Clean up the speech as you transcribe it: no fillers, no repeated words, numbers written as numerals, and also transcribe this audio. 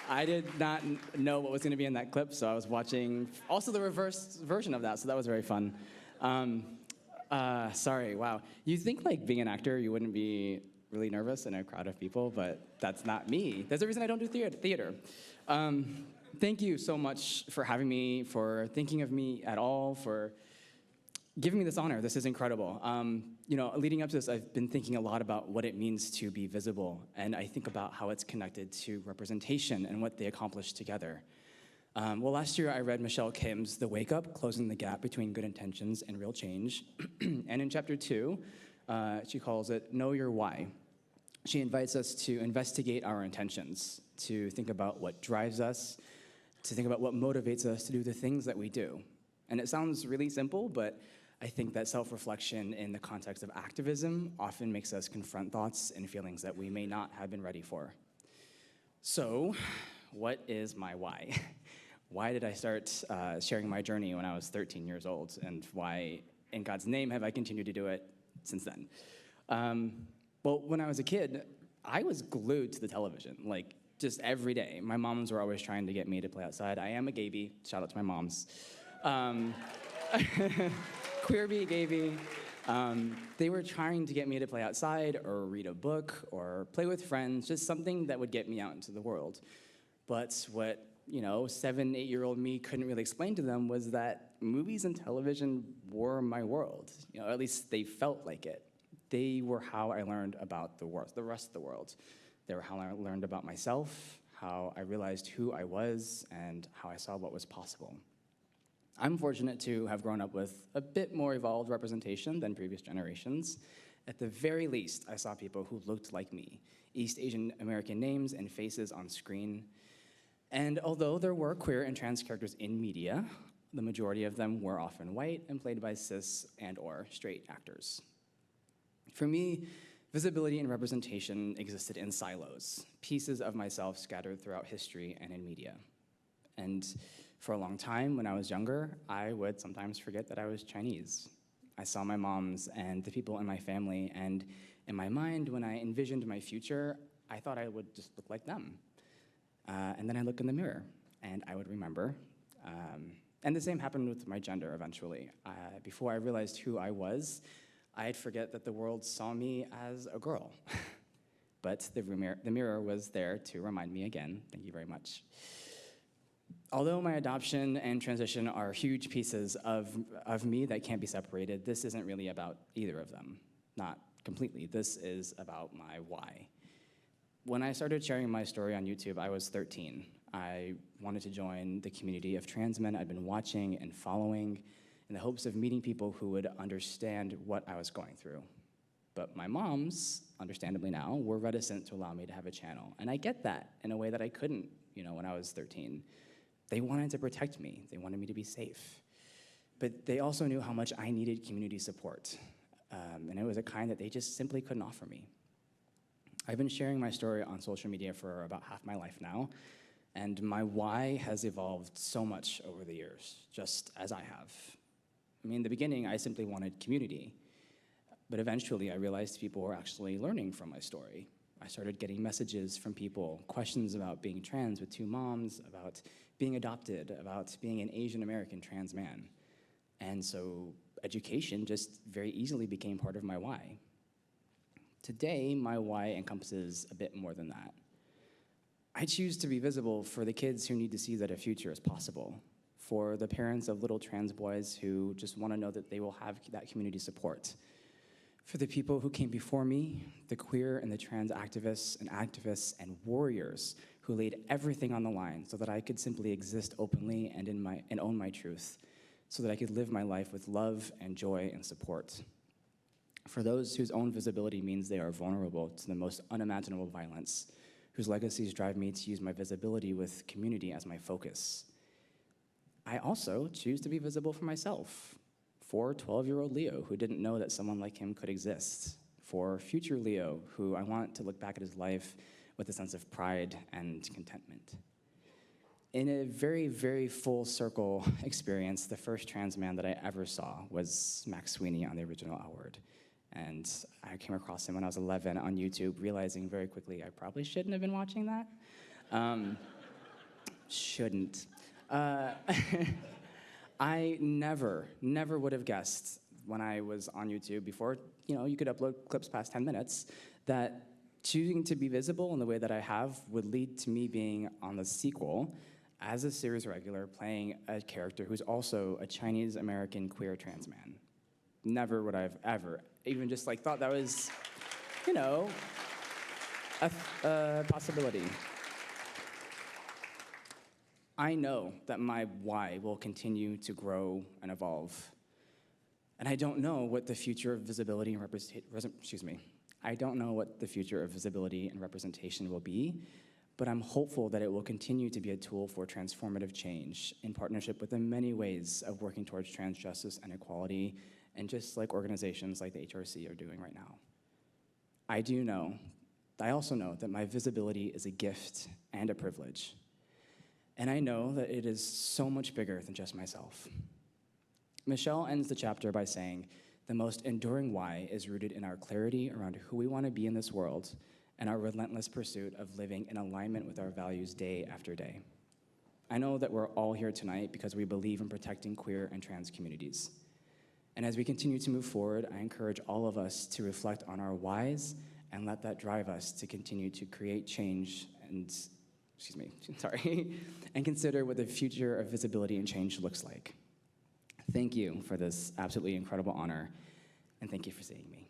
I did not know what was going to be in that clip, so I was watching also the reverse version of that, so that was very fun. Sorry, wow. You'd think like being an actor, you wouldn't be really nervous in a crowd of people, but that's not me. There's a reason I don't do theater. Thank you so much for having me, for thinking of me at all, for giving me this honor. This is incredible. Leading up to this, I've been thinking a lot about what it means to be visible, and I think about how it's connected to representation and what they accomplish together. Last year I read Michelle Kim's The Wake Up, Closing the Gap Between Good Intentions and Real Change. And in chapter 2, she calls it Know Your Why. She invites us to investigate our intentions, to think about what drives us, to think about what motivates us to do the things that we do. And it sounds really simple, but I think that self-reflection in the context of activism often makes us confront thoughts and feelings that we may not have been ready for. So, what is my why? Why did I start sharing my journey when I was 13 years old? And why, in God's name, have I continued to do it since then? When I was a kid, I was glued to the television, like just every day. My moms were always trying to get me to play outside. I am a gay bee, shout out to my moms. Queer bee, gay bee. They were trying to get me to play outside or read a book or play with friends, just something that would get me out into the world. But what 7, 8-year-old me couldn't really explain to them was that movies and television were my world. At least they felt like it. They were how I learned about the rest of the world. They were how I learned about myself, how I realized who I was, and how I saw what was possible. I'm fortunate to have grown up with a bit more evolved representation than previous generations. At the very least, I saw people who looked like me, East Asian American names and faces on screen. And although there were queer and trans characters in media, the majority of them were often white and played by cis and/or straight actors. For me, visibility and representation existed in silos, pieces of myself scattered throughout history and in media. And for a long time, when I was younger, I would sometimes forget that I was Chinese. I saw my moms and the people in my family, and in my mind, when I envisioned my future, I thought I would just look like them. And then I look in the mirror, and I would remember. And the same happened with my gender eventually. Before I realized who I was, I'd forget that the world saw me as a girl. But the mirror was there to remind me again. Thank you very much. Although my adoption and transition are huge pieces of me that can't be separated, this isn't really about either of them. Not completely. This is about my why. When I started sharing my story on YouTube, I was 13. I wanted to join the community of trans men I'd been watching and following in the hopes of meeting people who would understand what I was going through. But my moms, understandably now, were reticent to allow me to have a channel. And I get that in a way that I couldn't, when I was 13. They wanted to protect me. They wanted me to be safe. But they also knew how much I needed community support. And it was a kind that they just simply couldn't offer me. I've been sharing my story on social media for about half my life now, and my why has evolved so much over the years, just as I have. In the beginning, I simply wanted community, but eventually I realized people were actually learning from my story. I started getting messages from people, questions about being trans with 2 moms, about being adopted, about being an Asian American trans man. And so education just very easily became part of my why. Today, my why encompasses a bit more than that. I choose to be visible for the kids who need to see that a future is possible, for the parents of little trans boys who just want to know that they will have that community support, for the people who came before me, the queer and the trans activists and warriors who laid everything on the line so that I could simply exist openly and own my truth, so that I could live my life with love and joy and support. For those whose own visibility means they are vulnerable to the most unimaginable violence, whose legacies drive me to use my visibility with community as my focus. I also choose to be visible for myself, for 12-year-old Leo, who didn't know that someone like him could exist, for future Leo, who I want to look back at his life with a sense of pride and contentment. In a very, very full circle experience, the first trans man that I ever saw was Max Sweeney on the original L Word. And I came across him when I was 11 on YouTube, realizing very quickly I probably shouldn't have been watching that. Shouldn't. I never would have guessed when I was on YouTube before, you could upload clips past 10 minutes, that choosing to be visible in the way that I have would lead to me being on the sequel as a series regular playing a character who's also a Chinese-American queer trans man. Never would I have ever even just thought that was, a possibility. I know that my why will continue to grow and evolve. And I don't know what the future of visibility and I don't know what the future of visibility and representation will be, but I'm hopeful that it will continue to be a tool for transformative change in partnership with the many ways of working towards trans justice and equality, and just like organizations like the HRC are doing right now. I also know that my visibility is a gift and a privilege. And I know that it is so much bigger than just myself. Michelle ends the chapter by saying, "The most enduring why is rooted in our clarity around who we want to be in this world and our relentless pursuit of living in alignment with our values day after day." I know that we're all here tonight because we believe in protecting queer and trans communities. And as we continue to move forward, I encourage all of us to reflect on our whys and let that drive us to continue to create change and and consider what the future of visibility and change looks like. Thank you for this absolutely incredible honor, and thank you for seeing me.